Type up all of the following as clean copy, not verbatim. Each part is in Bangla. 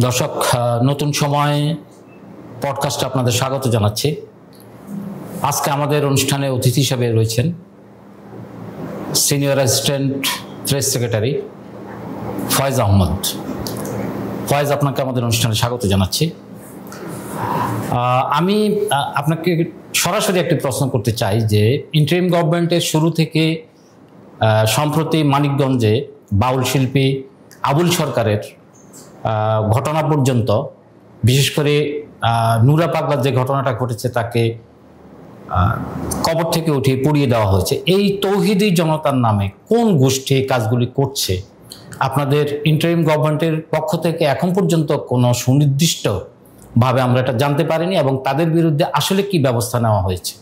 দর্শক, নতুন সময় পডকাস্টে আপনাদের স্বাগত জানাচ্ছি। আজকে আমাদের অনুষ্ঠানে অতিথি হিসেবে রয়েছেন senior assistant press secretary Faiz Ahmad. Faiz, আপনাকে আমাদের অনুষ্ঠানে স্বাগত জানাচ্ছি। আমি আপনাকে সরাসরি একটি প্রশ্ন করতে চাই যে ইন্টারিম গভর্নমেন্টের শুরু থেকে সম্প্রতি মানিকগঞ্জে বাউল শিল্পী আবুল সরকারের ঘটনা পর্যন্ত, বিশেষ করে নুরা পাগলার যে ঘটনাটা ঘটেছে তাকে কবর থেকে উঠিয়ে পুড়িয়ে দেওয়া হয়েছে, এই তৌহিদি জনতার নামে কোন গোষ্ঠী কাজগুলি করছে আপনাদের ইন্টারিম গভর্নমেন্টের পক্ষ থেকে এখন পর্যন্ত কোনো সুনির্দিষ্টভাবে আমরা এটা জানতে পারিনি, এবং তাদের বিরুদ্ধে আসলে কি ব্যবস্থা নেওয়া হয়েছে?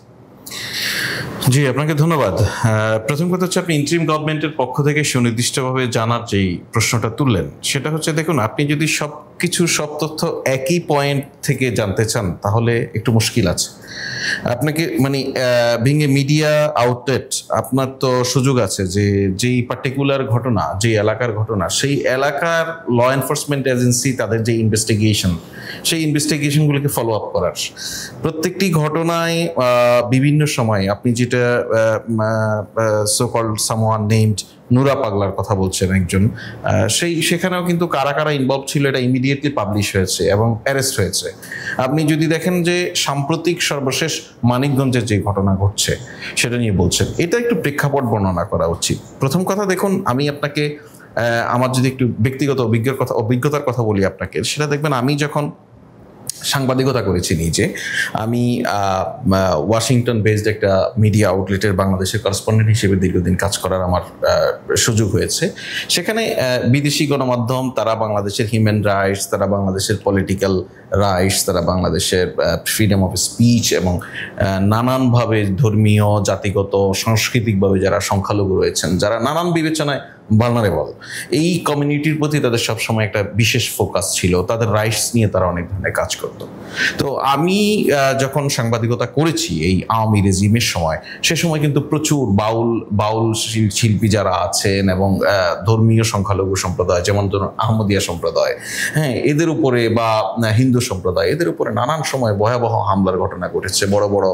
জি, আপনাকে ধন্যবাদ। প্রথম কথা হচ্ছে, আপনি ইন্টারিম গভর্নমেন্টের পক্ষ থেকে সুনির্দিষ্টভাবে জানার যেই প্রশ্নটা তুললেন, সেটা হচ্ছে, দেখুন, আপনি যদি সব তথ্য একই পয়েন্ট থেকে জানতে চান তাহলে একটু মুশকিল আছে। আপনাকে বিং এ মিডিয়া আউটলেট, আপনার তো সুযোগ আছে যে যেই পার্টিকুলার ঘটনা, যে এলাকার ঘটনা, সেই এলাকার ল এনফোর্সমেন্ট এজেন্সি তাদের যে ইনভেস্টিগেশন, সেই ইনভেস্টিগেশনগুলোকে ফলো আপ করার। প্রত্যেকটি ঘটনায় বিভিন্ন সময় আপনি যেটা so called someone named Nura পাগলার কথা বলছেন একজন, সেখানেও কিন্তু কারা কারা ইনভলভ ছিল এটা ইমিডিয়েটলি পাবলিশ হয়েছে এবং অ্যারেস্ট হয়েছে। আপনি যদি দেখেন যে সাম্প্রতিক সর্বশেষ মানিকগঞ্জের যে ঘটনা ঘটছে সেটা নিয়ে বলছেন, এটা একটু প্রেক্ষাপট বর্ণনা করা উচিত। প্রথম কথা, দেখুন, আমি আপনাকে আমার যদি একটু ব্যক্তিগত অভিজ্ঞতার কথা বলি আপনাকে, সেটা দেখবেন আমি যখন সাংবাদিকতা করেছি নিজে, আমি ওয়াশিংটন বেসড একটা মিডিয়া আউটলেটের বাংলাদেশের করেসপন্ডেন্ট হিসেবে দীর্ঘদিন কাজ করার আমার সুযোগ হয়েছে। সেখানে বিদেশি গণমাধ্যম, তারা বাংলাদেশের হিউম্যান রাইটস, তারা বাংলাদেশের পলিটিক্যাল রাইটস, তারা বাংলাদেশের ফ্রিডম অফ স্পিচ এবং নানানভাবে ধর্মীয়, জাতিগত, সাংস্কৃতিকভাবে যারা সংখ্যালঘু রয়েছেন, যারা নানান বিবেচনায় ভালনারেবল, এই কমিউনিটির প্রতি তাদের সবসময় একটা বিশেষ ফোকাস ছিল, তাদের রাইটস নিয়ে তারা অনেক ধরনের কাজ করত। তো আমি যখন সাংবাদিকতা করেছি এই আওয়ামী রেজিমের সময়, সে সময় কিন্তু প্রচুর বাউল শিল্পী যারা আছেন এবং ধর্মীয় সংখ্যালঘু সম্প্রদায়, যেমন ধরুন আহমদিয়া সম্প্রদায়, হ্যাঁ, এদের উপরে বা হিন্দু সম্প্রদায়, এদের উপরে নানান সময় ভয়াবহ হামলার ঘটনা ঘটেছে। বড় বড়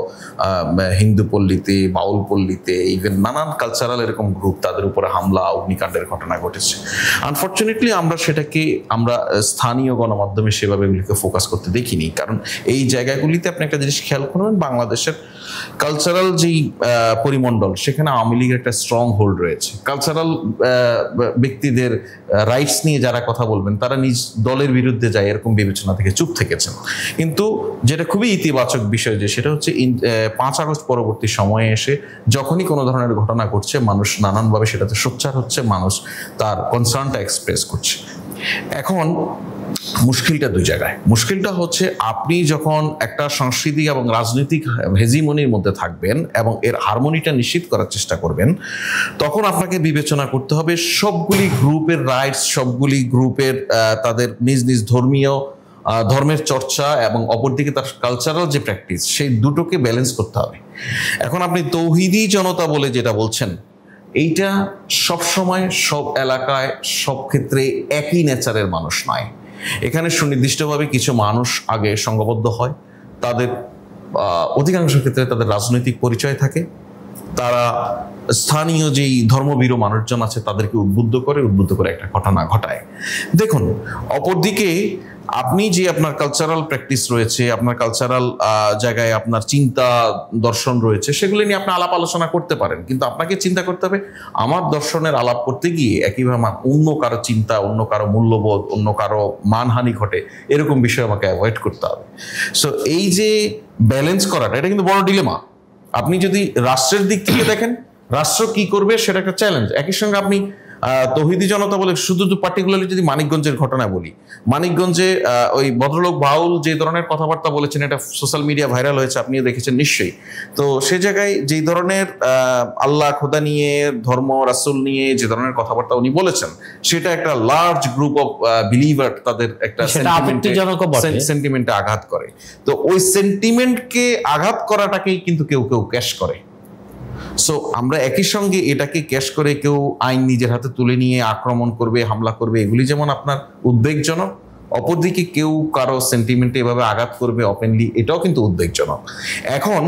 হিন্দু পল্লীতে, বাউল পল্লীতে, ইভেন নানান কালচারাল এরকম গ্রুপ, তাদের উপরে হামলা, অগ্নিকাণ্ডের ঘটনা ঘটেছে। আনফর্চুনেটলি আমরা স্থানীয় গণমাধ্যমে সেভাবে এগুলিকে ফোকাস করতে দেখিনি, কারণ এই জায়গাগুলিতে আপনি একটা জিনিস খেয়াল করবেন, বাংলাদেশের কালচারাল যেই পরিমণ্ডল, সেখানে আওয়ামী লীগের একটা স্ট্রং হোল্ড রয়েছে। কালচারাল ব্যক্তিদের রাইটস নিয়ে যারা কথা বলবেন, তারা নিজ দলের বিরুদ্ধে যায় এরকম বিবেচনা থেকে চুপ থেকেছেন। কিন্তু যেটা খুবই ইতিবাচক বিষয়, যে সেটা হচ্ছে 5 আগস্ট পরবর্তী সময়ে এসে যখনই কোনো ধরনের ঘটনা ঘটছে, মানুষ নানানভাবে সেটাতে সোচ্চার হচ্ছে, মানুষ তার কনসার্নটা এক্সপ্রেস করছে। এখন মুশকিলটা দুই জায়গায়। মুশকিলটা হচ্ছে, আপনি যখন একটা সাংস্কৃতিক এবং রাজনৈতিক হেজিমনির মধ্যে থাকবেন এবং এর হারমোনিটা নিশ্চিত করার চেষ্টা করবেন, তখন আপনাকে বিবেচনা করতে হবে সবগুলি গ্রুপের রাইটস, সবগুলি গ্রুপের তাদের নিজ নিজ ধর্মের চর্চা এবং অপরদিকে তার কালচারাল যে প্র্যাকটিস, সেই দুটোকে ব্যালেন্স করতে হবে। এখন আপনি তৌহিদি জনতা বলে যেটা বলছেন, এইটা সব সময়, সব এলাকায়, সব ক্ষেত্রে একই নেচারের মানুষ নয়। এখানে সুনির্দিষ্টভাবে কিছু মানুষ আগে সংঘবদ্ধ হয়, তাদের অধিকাংশ ক্ষেত্রে তাদের রাজনৈতিক পরিচয় থাকে, তারা স্থানীয় যেই ধর্মভীরু মানুষজন আছে তাদেরকে উদ্বুদ্ধ করে একটা ঘটনা ঘটায়। দেখুন, অপরদিকে আপনি যে আপনার কালচারাল প্র্যাকটিস রয়েছে, আপনার কালচারাল জায়গায় আপনার চিন্তা দর্শন রয়েছে, সেগুলো নিয়ে আপনি আলাপ আলোচনা করতে পারেন, কিন্তু আপনাকে চিন্তা করতে হবে, আমার দর্শনের আলাপ করতে গিয়ে একইভাবে আমার অন্য কারো চিন্তা, অন্য কারো মূল্যবোধ, অন্য কারো মানহানি ঘটে, এরকম বিষয় আমাকে অ্যাভয়েড করতে হবে। সো এই যে ব্যালেন্স করাটা, এটা কিন্তু বড় ডিলেমা। আপনি যদি রাষ্ট্রের দিক থেকে দেখেন, রাষ্ট্র কি করবে সেটা একটা চ্যালেঞ্জ। একই সঙ্গে আপনি তৌহিদি জনতা বলে শুধু পার্টিকুলারলি যদি মানিকগঞ্জের ঘটনা বলি, মানিকগঞ্জে ওই ভদ্রলোক বাউল যে ধরনের কথাবার্তা বলেছেন, এটা সোশ্যাল মিডিয়া ভাইরাল হয়েছে, আপনিও দেখেছেন নিশ্চয়ই। তো সে জায়গায় যেই ধরনের আল্লাহ খোদা নিয়ে, ধর্ম রাসূল নিয়ে যে ধরনের কথাবার্তা উনি বলেছেন, সেটা একটা লার্জ গ্রুপ অফ বিলিভার তাদের একটা সেন্টিমেন্টে আঘাত করে। তো ওই সেন্টিমেন্টকে আঘাত করাটাকেই কিন্তু কেউ ক্যাশ করে। সো আমরা একই সঙ্গে এটাকে ক্যাশ করে কেউ আইন নিজের হাতে তুলে নিয়ে আক্রমণ করবে, হামলা করবে, এগুলি যেমন আপনার উদ্বেগজনক, অপরদিকে কেউ কারো সেন্টিমেন্টে এভাবে আঘাত করবে ওপেনলি, এটাও কিন্তু উদ্বেগজনক। এখন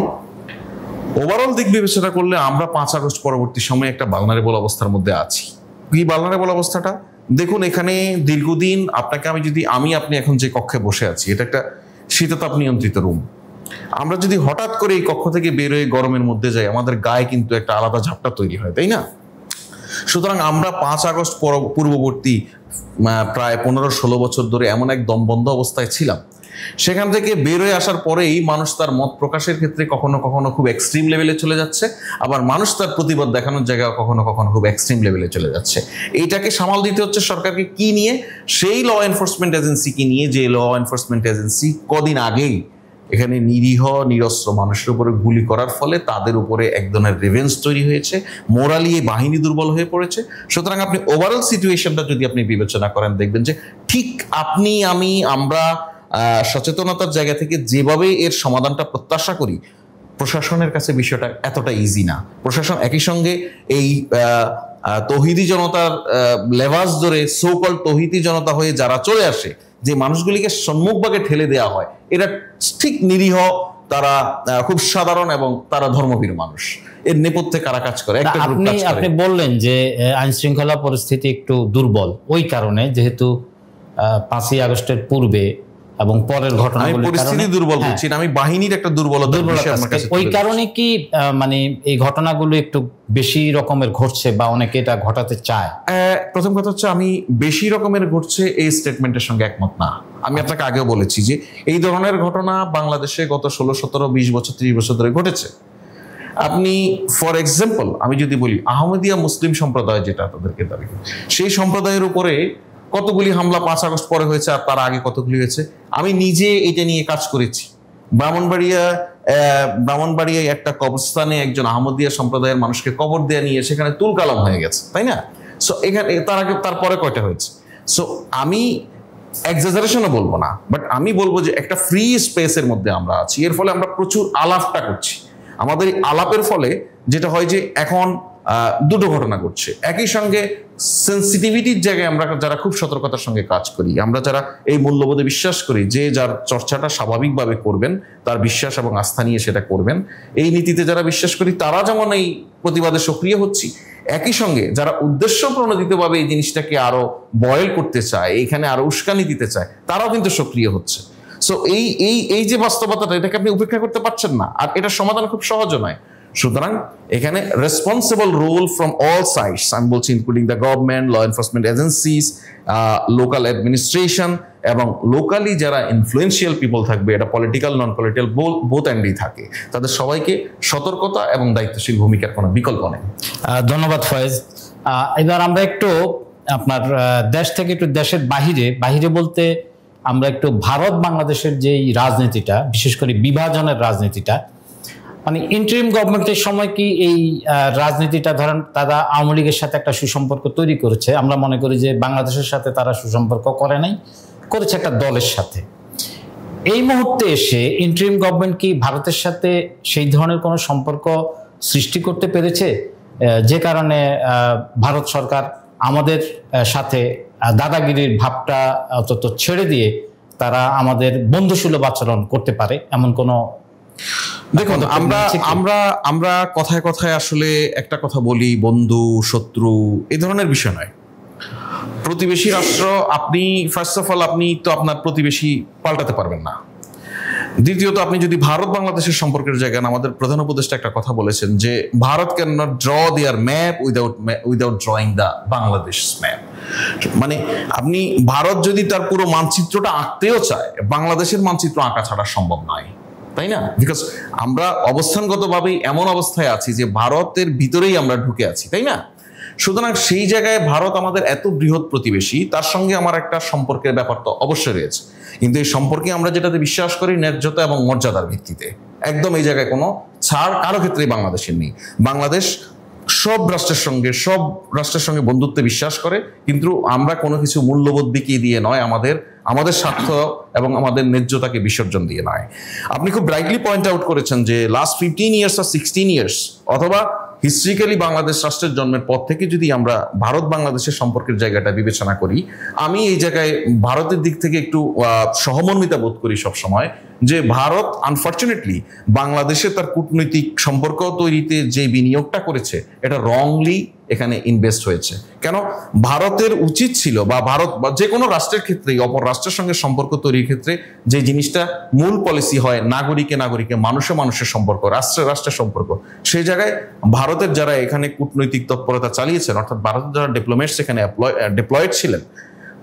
ওভারঅল দিক বিবেচনা করলে আমরা 5 আগস্ট পরবর্তী সময়ে একটা ভালনারেবল অবস্থার মধ্যে আছি। কি ভালনারেবল অবস্থাটা? দেখুন, এখানে দীর্ঘদিন আপনাকে আমি আপনি এখন যে কক্ষে বসে আছি, এটা একটা শীততাপ নিয়ন্ত্রিত রুম। আমরা যদি হঠাৎ করে এই কক্ষ থেকে বের হয়ে গরমের মধ্যে যাই, আমাদের গায়ে কিন্তু একটা আলাদা ঝাপটা তৈরি হয়, তাই না? সুতরাং আমরা 5 আগস্ট পূর্ববর্তী প্রায় 15-16 বছর ধরে এমন এক দমবন্ধ অবস্থায় ছিলাম, সেখান থেকে বের হয়ে আসার পরেই মানুষ তার মত প্রকাশের ক্ষেত্রে কখনো কখনো খুব এক্সট্রিম লেভেলে চলে যাচ্ছে, আবার মানুষ তার প্রতিবাদ দেখানোর জায়গায় কখনো কখনো খুব এক্সট্রিম লেভেলে চলে যাচ্ছে। এইটাকে সামাল দিতে হচ্ছে সরকারকে। কি নিয়ে? সেই ল এনফোর্সমেন্ট এজেন্সিকে নিয়ে, যে ল এনফোর্সমেন্ট এজেন্সি কদিন আগেই এখানে নিরীহ নিরস্ত্র মানুষের উপরে গুলি করার ফলে তাদের উপরে এক ধরনের রিভেঞ্জ তৈরি হয়েছে, মোরালি এই বাহিনী দুর্বল হয়ে পড়েছে। সুতরাং আপনি ওভারঅল সিচুয়েশনটা যদি আপনি বিবেচনা করেন, দেখবেন যে ঠিক আপনি আমরা সচেতনতার জায়গা থেকে যেভাবে এর সমাধানটা প্রত্যাশা করি, প্রশাসনের কাছে বিষয়টা এতটা ইজি না। প্রশাসন একই সঙ্গে এই তৌহিদি জনতার লেভাস ধরে সোকল তৌহিদি জনতা হয়ে যারা চলে আসে, যে মানুষগুলিকে সম্মুখভাগে ঠেলে দেওয়া হয়, এরা ঠিক নিরীহ, তারা খুব সাধারণ এবং তারা ধর্মভীর মানুষ। এর নেপথ্যে কারা কাজ করে? আপনি বললেন যে আইন শৃঙ্খলা পরিস্থিতি একটু দুর্বল, ওই কারণে যেহেতু 5ই আগস্টের পূর্বে এবং পরের ঘটনাগুলোর পরিস্থিতি দুর্বল বলছি না, আমি বাহিনীর একটা দুর্বলতা, ওই কারণে কি মানে এই ঘটনাগুলো একটু বেশি রকমের ঘটছে বা অনেকে এটা ঘটাতে চায়? প্রথম কথা হচ্ছে, আমি বেশি রকমের ঘটছে এই স্টেটমেন্টের সঙ্গে একমত না। আমি আপনাকে আগেও বলেছি যে এই ধরনের ঘটনা বাংলাদেশে গত 16, 17, 20 বছর, 30 বছর ধরে ঘটেছে। আপনি ফর এক্সাম্পল আমি যদি বলি, আহমদিয়া মুসলিম সম্প্রদায় যেটা তাদেরকে দাবি, সেই সম্প্রদায়ের উপরে কতগুলি হামলা 5 আগস্ট পরে হয়েছে, আর তার আগে কতগুলি হয়েছে। আমি নিজে এটা নিয়ে কাজ করেছি। ব্রাহ্মণবাড়িয়ায় একটা কবরস্থানে একজন আহমদিয়া সম্প্রদায়ের মানুষকে কবর দেয়া নিয়ে সেখানে তুলকালাম হয়ে গেছে, তাই না? সো এখানে তারপরে কয়টা হয়েছে? সো আমি এক্সাজারেশনও বলবো না, বাট আমি বলবো যে একটা ফ্রি স্পেসের মধ্যে আমরা আছি। এর ফলে আমরা প্রচুর আলাপটা করছি। আমাদের এই আলাপের ফলে যেটা হয় যে এখন দুটো ঘটনা ঘটছে একই সঙ্গে। সেন্সিটিভিটির জায়গায় আমরা যারা খুব সতর্কতার সঙ্গে কাজ করি, আমরা যারা এই মূল্যবোধে বিশ্বাস করি যে যার চর্চাটা স্বাভাবিকভাবে করবেন, তার বিশ্বাস এবং আস্থা নিয়ে সেটা করবেন, এই নীতিতে যারা বিশ্বাস করি, তারা যেমন এই প্রতিবাদে সক্রিয় হচ্ছি, একই সঙ্গে যারা উদ্দেশ্য প্রণোদিতভাবে এই জিনিসটাকে আরো বয়েল করতে চায়, এইখানে আরো উস্কানি দিতে চায়, তারাও কিন্তু সক্রিয় হচ্ছে। সো এই যে বাস্তবতাটা, এটাকে আপনি উপেক্ষা করতে পারছেন না, আর এটার সমাধান খুব সহজও নয়। সুতরাং এখানে responsible role from all sides, আমি বলছি including the government, law enforcement agencies, local administration এবং লোকালি যারা ইনফ্লুয়েন্সিয়াল পিপল থাকবে, এটা পলিটিক্যাল নন পলিটিক্যাল বোথ এন্ডই থাকে, তাদের সবাইকে সতর্কতা এবং দায়িত্বশীল ভূমিকার কোনো বিকল্প নেই। ধন্যবাদ ফয়েজ। এবার আমরা একটু আপনার দেশ থেকে একটু দেশের বাহিরে বলতে আমরা একটু ভারত বাংলাদেশের যেই রাজনীতিটা, বিশেষ করে বিভাজনের রাজনীতিটা, মানে ইন্টারিম গভর্নমেন্টের সময় কি এই রাজনীতিটা, ধরেন তারা আওয়ামী লীগের সাথে একটা সুসম্পর্ক তৈরি করেছে, আমরা মনে করি যে বাংলাদেশের সাথে তারা সুসম্পর্ক করে নাই, করেছে একটা দলের সাথে। এই মুহূর্তে এসে ইন্টারিম গভর্নমেন্ট কি ভারতের সাথে সেই ধরনের কোনো সম্পর্ক সৃষ্টি করতে পেরেছে, যে কারণে ভারত সরকার আমাদের সাথে দাদাগিরির ভাবটা অন্তত ছেড়ে দিয়ে তারা আমাদের বন্ধুসুলভ আচরণ করতে পারে, এমন কোনো? দেখুন, আমরা কথায় কথায় আসলে একটা কথা বলি, বন্ধু শত্রু এই ধরনের বিষয় নয়। প্রতিবেশী রাষ্ট্র, আপনি ফার্স্ট অফ অল আপনি তো আপনার প্রতিবেশী পাল্টাতে পারবেন না। দ্বিতীয়ত, আপনি যদি ভারত বাংলাদেশের সম্পর্কের জায়গায়, আমাদের প্রধান উপদেষ্টা একটা কথা বলেছেন যে Bharat cannot draw their map without drawing the Bangladesh map. মানে আপনি ভারত যদি তার পুরো মানচিত্রটা আঁকতেও চায়, বাংলাদেশের মানচিত্র আঁকা ছাড়া সম্ভব নয়, তাই না? বিকজ আমরা অবস্থানগতভাবেই এমন অবস্থায় আছি যে ভারতের ভিতরেই আমরা ঢুকে আছি, তাই না? সুতরাং সেই জায়গায় ভারত আমাদের এত বৃহৎ প্রতিবেশী, তার সঙ্গে আমার একটা সম্পর্কের ব্যাপার তো অবশ্যই রয়েছে, কিন্তু এই সম্পর্কে আমরা যেটাতে বিশ্বাস করি ন্যায্যতা এবং মর্যাদার ভিত্তিতে, একদম এই জায়গায় কোনো ছাড় কারো ক্ষেত্রেই বাংলাদেশের নেই। বাংলাদেশ সব রাষ্ট্রের সঙ্গে বন্ধুত্বে বিশ্বাস করে, কিন্তু আমরা কোনো কিছু মূল্যবোধ বিকিয়ে দিয়ে নয়, আমাদের স্বার্থ এবং আমাদের ন্যায্যতাকে বিসর্জন দিয়ে নয়। আপনি খুব ব্রাইটলি পয়েন্ট আউট করেছেন যে লাস্ট 15 years or 16 years অথবা হিস্ট্রিক্যালি বাংলাদেশ রাষ্ট্রের জন্মের পর থেকে যদি আমরা ভারত বাংলাদেশের সম্পর্কের জায়গাটা বিবেচনা করি, আমি এই জায়গায় ভারতের দিক থেকে একটু সহমর্মিতা বোধ করি সবসময়, যে ভারত আনফর্চুনেটলি বাংলাদেশে তার কূটনৈতিক সম্পর্ক তৈরিতে যে বিনিয়োগটা করেছে এটা রংলি এখানে ইনভেস্ট হয়েছে। কেন? ভারতের উচিত ছিল, বা ভারত বা যে কোনো রাষ্ট্রের ক্ষেত্রেই অপর রাষ্ট্রের সঙ্গে সম্পর্ক তৈরির ক্ষেত্রে যে জিনিসটা মূল পলিসি হয়, নাগরিকে নাগরিকে, মানুষে মানুষের সম্পর্ক, রাষ্ট্রে রাষ্ট্রের সম্পর্ক, সেই জায়গায় ভারতের যারা এখানে কূটনৈতিক তৎপরতা চালিয়েছেন, অর্থাৎ ভারতের যারা ডিপ্লোমেটস এখানে ডিপ্লয়েড ছিলেন,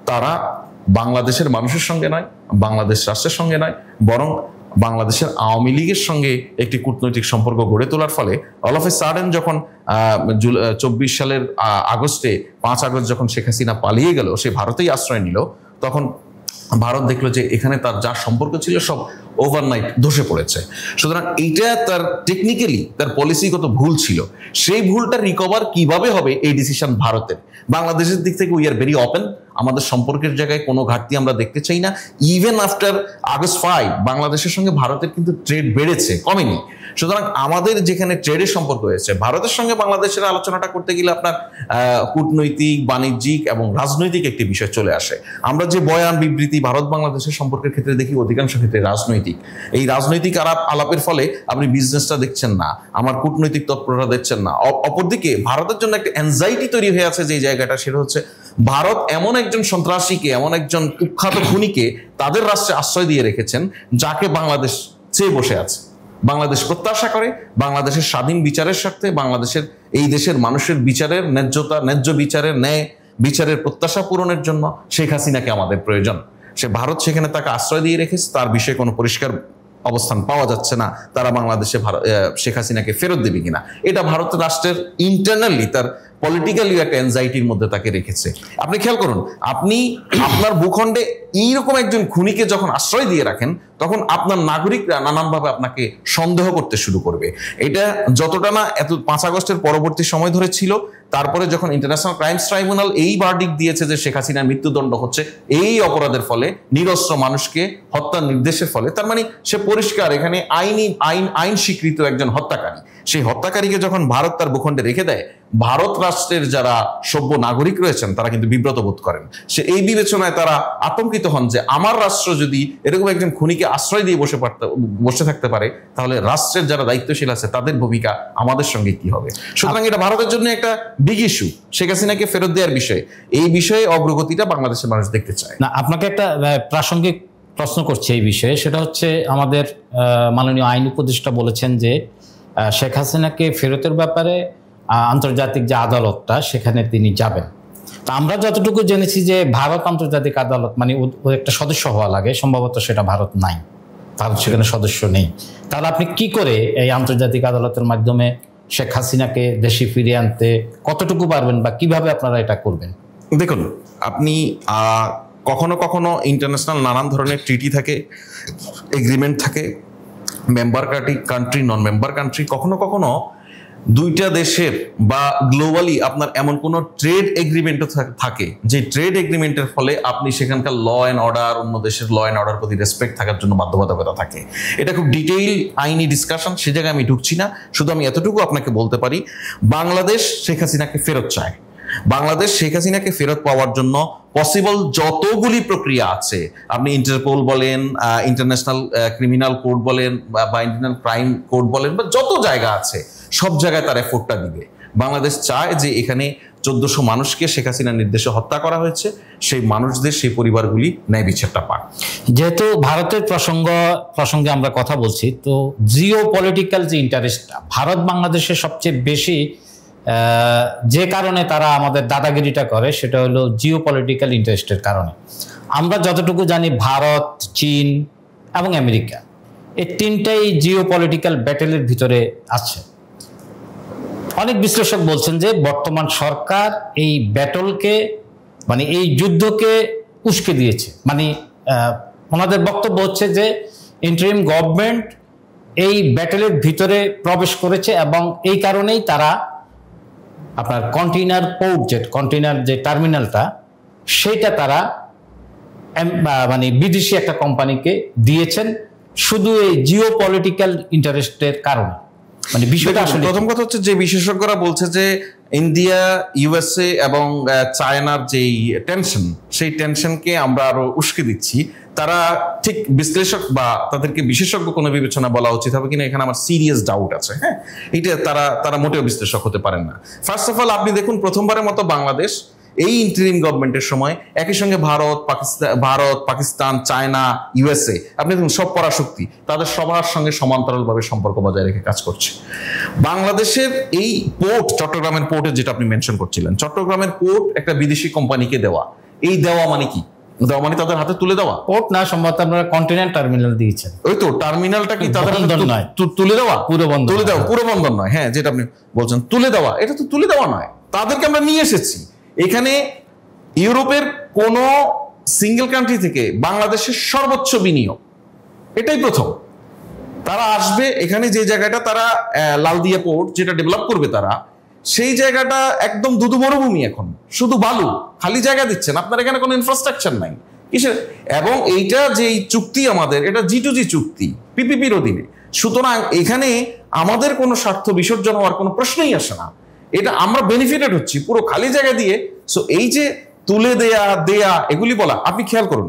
তারা বাংলাদেশের মানুষের সঙ্গে নয়, বাংলাদেশ রাষ্ট্রের সঙ্গে নয়, বরং বাংলাদেশের আওয়ামী লীগের সঙ্গে একটি কূটনৈতিক সম্পর্ক গড়ে তোলার ফলে অল অফ এ সাডেন যখন 24 সালের আগস্টে 5 আগস্ট যখন শেখ হাসিনা পালিয়ে গেল, সে ভারতেই আশ্রয় নিল, তখন ভারত দেখলো যে এখানে তার যা সম্পর্ক ছিল সব ওভারনাইট ধসে পড়েছে। সুতরাং এইটা তার টেকনিক্যালি তার পলিসিগত ভুল ছিল। সেই ভুলটা রিকভার কিভাবে হবে এই ডিসিশন ভারতের। বাংলাদেশের দিক থেকে উই আর ভেরি ওপেন, আমাদের সম্পর্কের জায়গায় কোনো ঘাটতি আমরা দেখতে চাই না। ইভেন আফটার আগস্ট 5 বাংলাদেশের সঙ্গে ভারতের কিন্তু ট্রেড বেড়েছে, কমেনি। সুতরাং আমাদের যেখানে ট্রেডের সম্পর্ক হয়েছে, ভারতের সঙ্গে বাংলাদেশের আলোচনাটা করতে গেলে আপনার কূটনৈতিক, বাণিজ্যিক এবং রাজনৈতিক একটি বিষয় চলে আসে। আমরা যে বয়ান বিবৃতি ভারত বাংলাদেশের সম্পর্কের ক্ষেত্রে দেখি, অধিকাংশ ক্ষেত্রে রাজনৈতিক। এই রাজনৈতিক আলাপের ফলে আপনি বিজনেসটা দেখছেন না, আমার কূটনৈতিক তৎপরতা দেখছেন না। অপরদিকে ভারতের জন্য একটা অ্যাংজাইটি তৈরি হয়ে আছে যে জায়গাটা, সেটা হচ্ছে ভারত এমন একজন সন্ত্রাসীকে, এমন একজন কুখ্যাত খুনিকে তাদের রাষ্ট্রে আশ্রয় দিয়ে রেখেছেন, যাকে বাংলাদেশ চেয়ে বসে আছে। বাংলাদেশ প্রত্যাশা করে বাংলাদেশের স্বাধীন বিচারের স্বার্থে, বাংলাদেশের এই দেশের মানুষের বিচারের ন্যায্য বিচারের, ন্যায় বিচারের প্রত্যাশা পূরণের জন্য শেখ হাসিনাকে আমাদের প্রয়োজন। সে ভারত সেখানে তাকে আশ্রয় দিয়ে রেখেছে, তার বিষয়ে কোনো পরিষ্কার অবস্থান পাওয়া যাচ্ছে না তারা বাংলাদেশে শেখ হাসিনাকে ফেরত দেবে কিনা। এটা ভারত রাষ্ট্রের ইন্টারনালি তার পলিটিক্যালি একটা অ্যাংজাইটির মধ্যে তাকে রেখেছে। আপনি খেয়াল করুন, আপনি আপনার ভূখণ্ডে এইরকম একজন খুনিকে যখন আশ্রয় দিয়ে রাখেন, তখন আপনার নাগরিকরা নানানভাবে আপনাকে সন্দেহ করতে শুরু করবে। এটা যতটা না 5 আগস্টের পরবর্তী সময় ধরে ছিল, তারপরে যখন ইন্টারন্যাশনাল ক্রাইমস ট্রাইব্যুনাল এই ভার্ডিক্ট দিয়েছে যে শেখ হাসিনার মৃত্যুদণ্ড হচ্ছে এই অপরাধের ফলে, নিরস্ত্র মানুষকে হত্যার নির্দেশের ফলে, তার মানে সে পরিষ্কার এখানে আইন স্বীকৃত একজন হত্যাকারী। সেই হত্যাকারীকে যখন ভারত তার ভূখণ্ডে রেখে দেয়, ভারত রাষ্ট্রের যারা সভ্য নাগরিক রয়েছেন তারা কিন্তু বিব্রত বোধ করেন। সে এই বিবেচনায় তারা আতঙ্কিত হন যে আমার রাষ্ট্র যদি এরকম একজন খুনিকে আশ্রয় দিয়ে বসে থাকতে পারে, তাহলে রাষ্ট্রের যারা দায়িত্বশীল আছে তাদের ভূমিকা আমাদের সঙ্গে কি হবে। সুতরাং এটা ভারতের জন্য একটা বিগ ইস্যু, শেখ হাসিনাকে ফেরত দেওয়ার বিষয়ে। এই বিষয়ে অগ্রগতিটা বাংলাদেশের মানুষ দেখতে চায় না। আপনাকে একটা প্রাসঙ্গিক প্রশ্ন করছি এই বিষয়ে, সেটা হচ্ছে আমাদের মাননীয় আইন উপদেষ্টা বলেছেন যে শেখ হাসিনাকে ফেরতের ব্যাপারে আন্তর্জাতিক যে আদালতটা সেখানে তিনি যাবেন। তা আমরা যতটুকু জেনেছি যে ভারত আন্তর্জাতিক আদালত মানে একটা সদস্য হওয়া লাগে, সম্ভবত সেটা ভারত নাই, ভারত সেখানে সদস্য নেই। তাহলে আপনি কি করে এই আন্তর্জাতিক আদালতের মাধ্যমে শেখ হাসিনাকে দেশে ফিরিয়ে আনতে কতটুকু পারবেন, বা কিভাবে আপনারা এটা করবেন? দেখুন, আপনি কখনো কখনো ইন্টারন্যাশনাল নানান ধরনের ট্রিটি থাকে, এগ্রিমেন্ট থাকে, মেম্বার কান্ট্রি, নন মেম্বার কান্ট্রি, কখনো কখনো দুইটা দেশের বা গ্লোবালি আপনার এমন কোনো ট্রেড এগ্রিমেন্টও থাকে যে ট্রেড এগ্রিমেন্টের ফলে আপনি সেখানকার ল অ্যান্ড অর্ডার, অন্য দেশের ল অ্যান্ড অর্ডার প্রতি রেসপেক্ট থাকার জন্য বাধ্যবাধকতা থাকে। এটা খুব ডিটেইল আইনি ডিসকাশন, সে জায়গায় আমি ঢুকছি না। শুধু আমি এতটুকু আপনাকে বলতে পারি, বাংলাদেশ শেখ হাসিনাকে ফেরত চায়। বাংলাদেশ শেখ হাসিনাকে ফেরত পাওয়ার জন্য পসিবল যতগুলি প্রক্রিয়া আছে, আপনি ইন্টারপোল বলেন, ইন্টারন্যাশনাল ক্রিমিনাল কোর্ট বলেন, বা ইন্টারন্যাশনাল ক্রাইম কোর্ট বলেন, বা যত জায়গা আছে সব জায়গায় তার এফোর্টটা দিবে। বাংলাদেশ চায় যে এখানে 1400 মানুষকে শেখ হাসিনার নির্দেশে হত্যা করা হয়েছে, সেই মানুষদের, সেই পরিবারগুলি ন্যায় বিচারটা পাক। যেহেতু ভারতের প্রসঙ্গে আমরা কথা বলছি, তো জিও পলিটিক্যাল যে ইন্টারেস্টটা ভারত বাংলাদেশের সবচেয়ে বেশি, যে কারণে তারা আমাদের দাদাগিরিটা করে, সেটা হলো জিও পলিটিক্যাল ইন্টারেস্টের কারণে। আমরা যতটুকু জানি ভারত, চীন এবং আমেরিকা এই তিনটাই জিও পলিটিক্যাল ব্যাটেলের ভিতরে আছে। অনেক বিশ্লেষক বলছেন যে বর্তমান সরকার এই ব্যাটলকে, মানে এই যুদ্ধকে উস্কে দিয়েছে। মানে ওনাদের বক্তব্য হচ্ছে যে ইন্টারিম গভর্নমেন্ট এই ব্যাটেলের ভিতরে প্রবেশ করেছে, এবং এই কারণেই তারা আপনার কন্টেইনার যে টার্মিনালটা, সেইটা তারা মানে বিদেশি একটা কোম্পানিকে দিয়েছেন শুধু এই জিও পলিটিক্যাল ইন্টারেস্টের কারণে। মানে বিষয়টা আসলে প্রথম কথা হচ্ছে যে বিশেষজ্ঞরা বলছে যে ইন্ডিয়া, ইউএসএ এবং চায়নার যেই টেনশন, সেই টেনশনকে আমরা আরো উস্কে দিচ্ছি। তারা ঠিক বিশ্লেষক বা তাদেরকে বিশেষজ্ঞ কোনো বিবেচনা বলা উচিত হবে কিনা, এখানে আমার সিরিয়াস ডাউট আছে। হ্যাঁ, এটা তারা মোটেও বিশ্লেষক হতে পারেন না। ফার্স্ট অফ অল আপনি দেখুন, প্রথমবারের মতো বাংলাদেশ এই ইন্টারিম গভর্নমেন্টের সময় একই সঙ্গে ভারত, পাকিস্তান, চায়না, ইউএসএ, আপনি দেখুন সব পরাশক্তি তাদের সবার সঙ্গে সমান্তরালভাবে সম্পর্ক বজায় রেখে কাজ করছে। বাংলাদেশের এই পোর্ট, চট্টগ্রামের পোর্টে যেটা আপনি মেনশন করছিলেন, চট্টগ্রামের পোর্ট একটা বিদেশি কোম্পানিকে দেওয়া, এই দেওয়া মানে কি? দেওয়া মানে তাদের হাতে তুলে দেওয়া? পোর্ট না, সম্ভবত আপনারা কন্টিনেন্ট টার্মিনাল দিয়েছেন। ওই তো টার্মিনালটা কি তাদের বন্দর নয়, তুলে দেওয়া? পুরো বন্দর, তুলে দেওয়া, পুরো বন্দর নয়। হ্যাঁ, যেটা আপনি বলছেন তুলে দেওয়া, এটা তো তুলে দেওয়া নয়। তাদেরকে আমরা নিয়ে এসেছি এখানে। ইউরোপের কোন সিঙ্গেল কান্ট্রি থেকে বাংলাদেশের সর্বোচ্চ বিনিয়োগ, এটাই প্রথম। তারা আসবে এখানে, যে জায়গাটা তারা লালদিয়া পোর্ট যেটা ডেভেলপ করবে তারা, সেই জায়গাটা একদম দুধু মরুভূমি, এখন শুধু বালু, খালি জায়গা দিচ্ছেন, আপনার এখানে কোনো ইনফ্রাস্ট্রাকচার নাই কিসের। এবং এইটা যে চুক্তি আমাদের, এটা G2G চুক্তি, পিপিপির অধীনে। সুতরাং এখানে আমাদের কোনো স্বার্থ বিসর্জন হওয়ার কোনো প্রশ্নই আসে না। এটা আমরা বেনিফিটেড হচ্ছি পুরো খালি জায়গা দিয়ে। সো এই যে তুলে দেয়া এগুলি বলা, আপনি খেয়াল করুন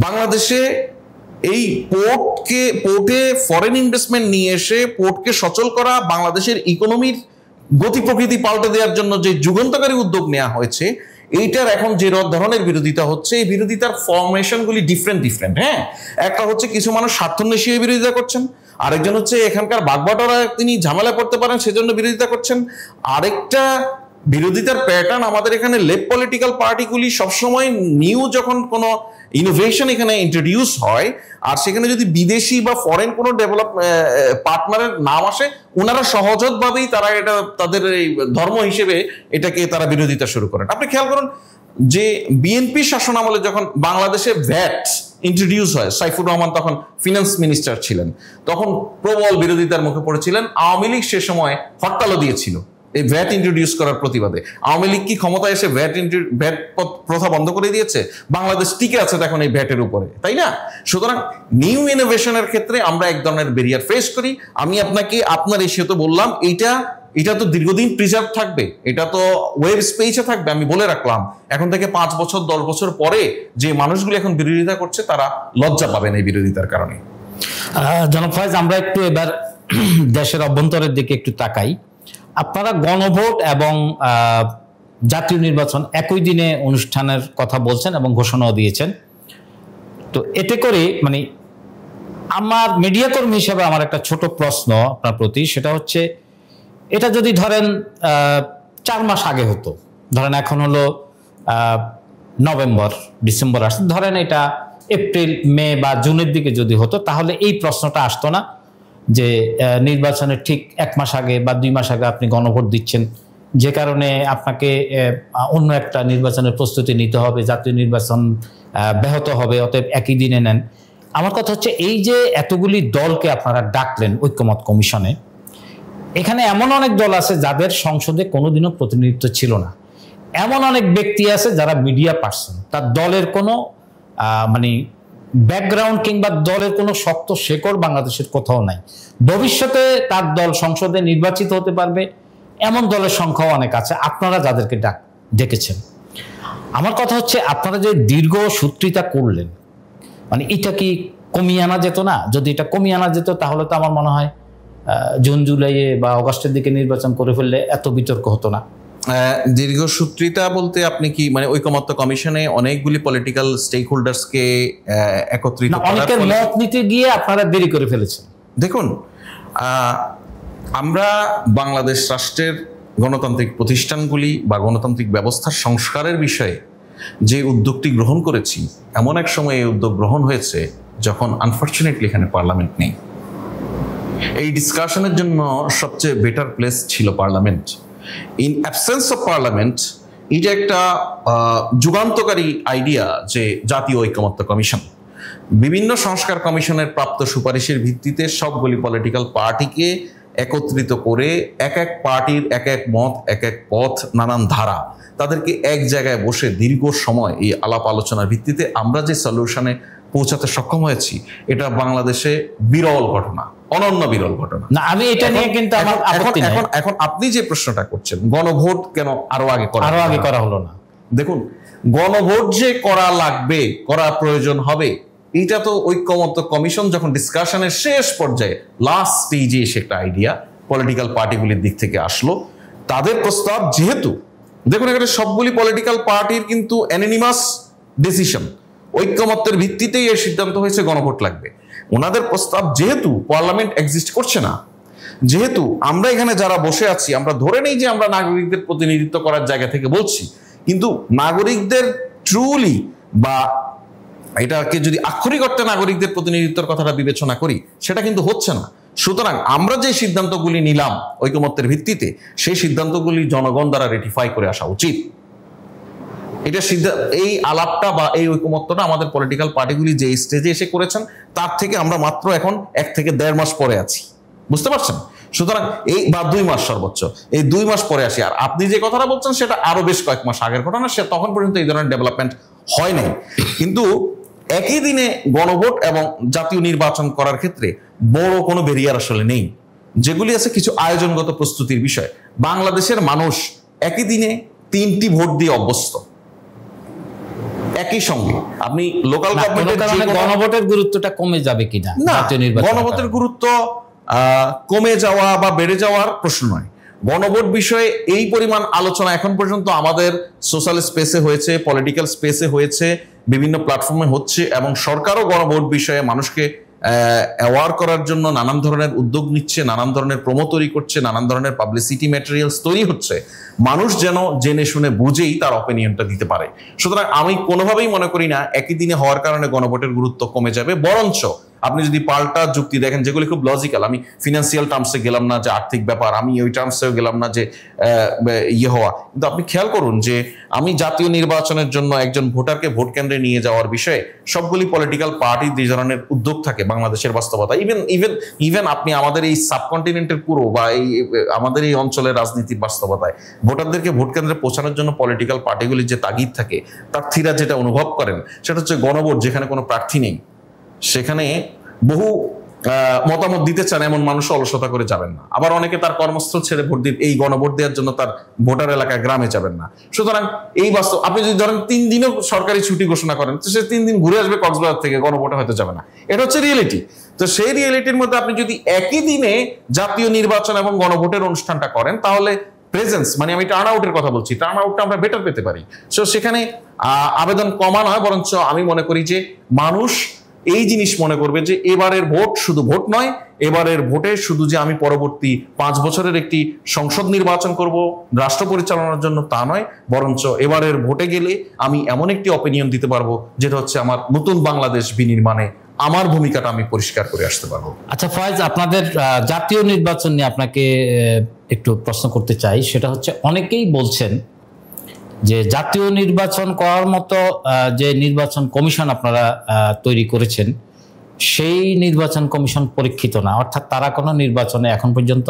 বাংলাদেশে এই পোর্টে ফরেন ইনভেস্টমেন্ট নিয়ে এসে পোর্টকে সচল করা, বাংলাদেশের ইকোনমির গতি প্রকৃতি পাল্টে দেওয়ার জন্য যে যুগান্তকারী উদ্যোগ নেওয়া হয়েছে, এইটার এখন যে ধরনের বিরোধিতা হচ্ছে, এই বিরোধিতার ফরমেশনগুলি ডিফারেন্ট। হ্যাঁ, একটা হচ্ছে কিছু মানুষ স্বার্থান্বেষী হয়ে বিরোধিতা করছেন, আরেকজন হচ্ছে এখানকার বাগবাটোয়ারা তিনি ঝামেলা করতে পারেন সেজন্য বিরোধিতা করছেন, আরেকটা বিরোধিতার প্যাটার্ন আমাদের এখানে লেফট পলিটিক্যাল পার্টিগুলি সবসময় নিউ যখন কোনো ইনোভেশন এখানে ইন্ট্রোডিউস হয়, আর সেখানে যদি বিদেশি বা ফরেন কোনো ডেভেলপ পার্টনারের নাম আসে, ওনারা সহজভাবেই তারা এটা তাদের এই ধর্ম হিসেবে এটাকে তারা বিরোধিতা শুরু করেন। আপনি খেয়াল করুন যে বিএনপি শাসন আমলে যখন বাংলাদেশে ভ্যাট ইন্ট্রোডিউস হয়, সাইফুর রহমান তখন ফিনান্স মিনিস্টার ছিলেন, তখন প্রবল বিরোধিতার মুখে পড়েছিলেন। আওয়ামী লীগ সে সময় হরতালও দিয়েছিল এই ভ্যাট ইন্ট্রোডিউস করার প্রতিবাদে। আওয়ামী লীগ কি ক্ষমতায় এসে ভ্যাট প্রথা বন্ধ করে দিয়েছে? বাংলাদেশ টিকে আছে এখন এই ভ্যাটের উপরে, তাই না? সুতরাং নিউ ইনোভেশনের ক্ষেত্রে আমরা এক ধরনের ব্যারিয়ার ফেস করি। আমি আপনাকে আপনার এসে তো বললাম এটা তো দীর্ঘদিন প্রিজার্ভ থাকবে, এটা তো ওয়েব স্পেসে থাকবে। আমি বলে রাখলাম এখন থেকে 5 বছর 10 বছর পরে যে মানুষগুলো এখন বিরোধিতা করছে তারা লজ্জা পাবেন এই বিরোধিতার কারণে। জনাব ফয়েজ, আমরা একটু এবার দেশের অভ্যন্তরের দিকে একটু তাকাই। আপনারা গণভোট এবং জাতীয় নির্বাচন একই দিনে অনুষ্ঠানের কথা বলছেন এবং ঘোষণাও দিয়েছেন। তো এতে করে মানে আমার মিডিয়া কর্মী হিসেবে আমার একটা ছোট প্রশ্ন আপনার প্রতি, সেটা হচ্ছে এটা যদি ধরেন 4 মাস আগে হতো, ধরেন এখন হলো নভেম্বর ডিসেম্বর আসছে, ধরেন এটা এপ্রিল মে বা জুনের দিকে যদি হতো, তাহলে এই প্রশ্নটা আসতো না যে নির্বাচনের ঠিক 1 মাস আগে বা 2 মাস আগে আপনি গণভোট দিচ্ছেন, যে কারণে আপনাকে অন্য একটা নির্বাচনের প্রস্তুতি নিতে হবে, জাতীয় নির্বাচন ব্যাহত হবে, অতএব একই দিনে নেন। আমার কথা হচ্ছে এই যে এতগুলি দলকে আপনারা ডাকলেন ঐক্যমত কমিশনে, এখানে এমন অনেক দল আছে যাদের সংসদে কোনোদিনও প্রতিনিধিত্ব ছিল না, এমন অনেক ব্যক্তি আছে যারা মিডিয়া পার্সন, তার দলের কোনো মানে ব্যাকগ্রাউন্ড কিংবা দলের কোনো শক্ত শেকড় বাংলাদেশের কোথাও নাই। ভবিষ্যতে তার দল সংসদে নির্বাচিত হতে পারবে এমন দলের সংখ্যাও অনেক আছে, আপনারা যাদেরকে ডেকেছেন। আমার কথা হচ্ছে আপনারা যে দীর্ঘ সূত্রিতা করলেন, মানে এটা কি কমিয়ে আনা যেত না? যদি এটা কমিয়ে আনা যেত তাহলে তো আমার মনে হয় জুন জুলাইয়ে বা অগাস্টের দিকে নির্বাচন করে ফেললে এত বিতর্ক হতো না। দীর্ঘসূত্রিতা বলতে আপনি কি মানে ঐকমত্য কমিশনে অনেকগুলি পলিটিক্যাল স্টেক হোল্ডার্সকে একত্রিত অনেকের মত নিতে গিয়ে আপনারা দেরি করে ফেলেছেন? দেখুন, আমরা বাংলাদেশ রাষ্ট্রের গণতান্ত্রিক প্রতিষ্ঠানগুলি বা গণতান্ত্রিক ব্যবস্থার সংস্কারের বিষয়ে যে উদ্যোগটি গ্রহণ করেছি, এমন এক সময় এই উদ্যোগ গ্রহণ হয়েছে যখন আনফরচুনেটলি এখানে পার্লামেন্ট নেই। এই ডিসকাশনের জন্য সবচেয়ে বেটার প্লেস ছিল parliament. In absence of parliament, এটা একটা যুগান্তকারী আইডিয়া যে জাতীয় ঐকমত্য কমিশন, বিভিন্ন সংস্কার কমিশনের প্রাপ্ত সুপারিশের ভিত্তিতে সবগুলি পলিটিক্যাল পার্টিকে একত্রিত করে এক এক পার্টির এক এক মত, এক এক পথ, নানান ধারা, তাদেরকে এক জায়গায় বসে দীর্ঘ সময় এই আলাপ আলোচনার ভিত্তিতে আমরা যে সলিউশনে পৌঁছাতে সক্ষম হয়েছি, এটা বাংলাদেশে বিরল ঘটনা, অনন্য বিরল ঘটনা না, আমি এটা নিয়ে কিন্তু আমার আপত্তি নেই। এখন আপনি যে প্রশ্নটা করছেন, গণভোট কেন আরো আগে করা হলো না? দেখুন, গণভোট যে করা লাগবে, করা প্রয়োজন হবে, এটা তো ঐক্যমত্য কমিশন যখন ডিসকাশনের শেষ পর্যায়ে লাস্ট স্টেজে এসে একটা আইডিয়া পলিটিক্যাল পার্টিগুলির দিক থেকে আসলো, তাদের প্রস্তাব যেহেতু, দেখুন এখানে সবগুলি পলিটিক্যাল পার্টির কিন্তু অ্যানোনিমাস ডিসিশন, ঐক্যমত্যের ভিত্তিতেই এর সিদ্ধান্ত হয়েছে গণভোট লাগবে। ওনাদের প্রস্তাব যেহেতু পার্লামেন্ট এক্সিস্ট করছে না, যেহেতু আমরা এখানে যারা বসে আছি আমরা ধরে নেই যে আমরা নাগরিকদের প্রতিনিধিত্ব করার জায়গা থেকে বলছি, কিন্তু নাগরিকদের ট্রুলি বা এটাকে যদি আক্ষরিক অর্থে নাগরিকদের প্রতিনিধিত্বের কথাটা বিবেচনা করি, সেটা কিন্তু হচ্ছে না। সুতরাং আমরা যে সিদ্ধান্তগুলি নিলাম ঐকমত্যের ভিত্তিতে, সেই সিদ্ধান্তগুলি জনগণ দ্বারা রেটিফাই করে আসা উচিত। এটা এই আলাপটা বা এই ঐকমত্যটা আমাদের পলিটিক্যাল পার্টিগুলি যে স্টেজে এসে করেছেন, তার থেকে আমরা মাত্র এখন 1 থেকে 1.5 মাস পরে আছি, বুঝতে পারছেন? সুতরাং এই বা 2 মাস সর্বোচ্চ, এই 2 মাস পরে আসি। আর আপনি যে কথাটা বলছেন সেটা আরো বেশ কয়েক মাস আগের ঘটনা, সে তখন পর্যন্ত এই ধরনের ডেভেলপমেন্ট হয় নাই। কিন্তু একই দিনে গণভোট এবং জাতীয় নির্বাচন করার ক্ষেত্রে বড় কোনো ব্যারিয়ার আসলে নেই। যেগুলি আছে কিছু আয়োজনগত প্রস্তুতির বিষয়। বাংলাদেশের মানুষ একই দিনে 3টি ভোট দিয়ে অভ্যস্ত একই সঙ্গে। আপনি লোকাল গভর্নমেন্টের গণভোটের গুরুত্বটা কমে যাবে কিনা? না, গণভোটের গুরুত্ব কমে যাওয়া বা বেড়ে যাওয়ার প্রশ্ন নয়। গণভোট বিষয়ে এই পরিমাণ আলোচনা এখন পর্যন্ত আমাদের সোশ্যাল স্পেসে হয়েছে, পলিটিক্যাল স্পেসে হয়েছে, বিভিন্ন প্ল্যাটফর্মে হচ্ছে, এবং সরকারও গণভোট বিষয়ে মানুষকে অ্যাওয়ার করার জন্য নানান ধরনের উদ্যোগ নিচ্ছে, নানান ধরনের প্রোমো তৈরি করছে, নানান ধরনের পাবলিসিটি ম্যাটেরিয়ালস তৈরি হচ্ছে, মানুষ যেন জেনে শুনে বুঝেই তার অপিনিয়নটা দিতে পারে। সুতরাং আমি কোনোভাবেই মনে করি না একই দিনে হওয়ার কারণে গণভোটের গুরুত্ব কমে যাবে। বরঞ্চ আপনি যদি পাল্টা যুক্তি দেখেন, যেগুলি খুব লজিক্যাল, আমি ফিনান্সিয়াল টার্মসে গেলাম না যে আর্থিক ব্যাপার, আমি ওই টার্মসেও গেলাম না যে হওয়া, কিন্তু আপনি খেয়াল করুন যে আমি জাতীয় নির্বাচনের জন্য একজন ভোটারকে ভোট কেন্দ্রে নিয়ে যাওয়ার বিষয়ে সবগুলি পলিটিক্যাল পার্টির যে ধরনের উদ্যোগ থাকে বাংলাদেশের বাস্তবতা, ইভেন আপনি আমাদের এই সাবকন্টিনেন্টের পুরো বা এই আমাদের এই অঞ্চলের রাজনীতির বাস্তবতায় ভোটারদেরকে ভোট কেন্দ্রে পৌঁছানোর জন্য পলিটিক্যাল পার্টিগুলির যে তাগিদ থাকে, প্রার্থীরা যেটা অনুভব করেন, সেটা হচ্ছে গণভোট যেখানে কোনো প্রার্থী নেই, সেখানে বহু মতামত দিতে চান এমন মানুষ অলসতা করে যাবেন না। আবার অনেকে তার কর্মস্থল ছেড়ে ভোট দিন এই গণভোট দেওয়ার জন্য তার ভোটার এলাকায় গ্রামে যাবেন না। সুতরাং এই বাস্তব, আপনি যদি ধরেন 3 দিনও সরকারি ছুটি ঘোষণা করেন, তো সে 3 দিন ঘুরে আসবে কক্সবাজার থেকে, গণভোটে হয়তো যাবে না। এটা হচ্ছে রিয়েলিটি। তো সেই রিয়েলিটির মধ্যে আপনি যদি একই দিনে জাতীয় নির্বাচন এবং গণভোটের অনুষ্ঠানটা করেন, তাহলে প্রেজেন্স, মানে আমি টার্ন আউটের কথা বলছি, টার্ন আউটটা আমরা বেটার পেতে পারি। সো সেখানে আবেদন কমা নয়, বরঞ্চ আমি মনে করি যে মানুষ এই জিনিস মনে করবে যে এবারের ভোট শুধু ভোট নয়, এবারের ভোটে শুধু যে আমি পরবর্তী 5 বছরের একটি সংসদ নির্বাচন করব রাষ্ট্র পরিচালনার জন্য তা নয়, বরঞ্চ এবারের ভোটে গেলে আমি এমন একটি অপিনিয়ন দিতে পারবো যেটা হচ্ছে আমার নতুন বাংলাদেশ বিনির্মাণে আমার ভূমিকাটা আমি পরিষ্কার করে আসতে পারবো। আচ্ছা ফয়েজ, আপনাদের জাতীয় নির্বাচন নিয়ে আপনাকে একটু প্রশ্ন করতে চাই। সেটা হচ্ছে অনেকেই বলছেন যে জাতীয় নির্বাচন করার মতো যে নির্বাচন কমিশন আপনারা তৈরি করেছেন, সেই নির্বাচন কমিশন পরীক্ষিত না, অর্থাৎ তারা কোনো নির্বাচনে এখন পর্যন্ত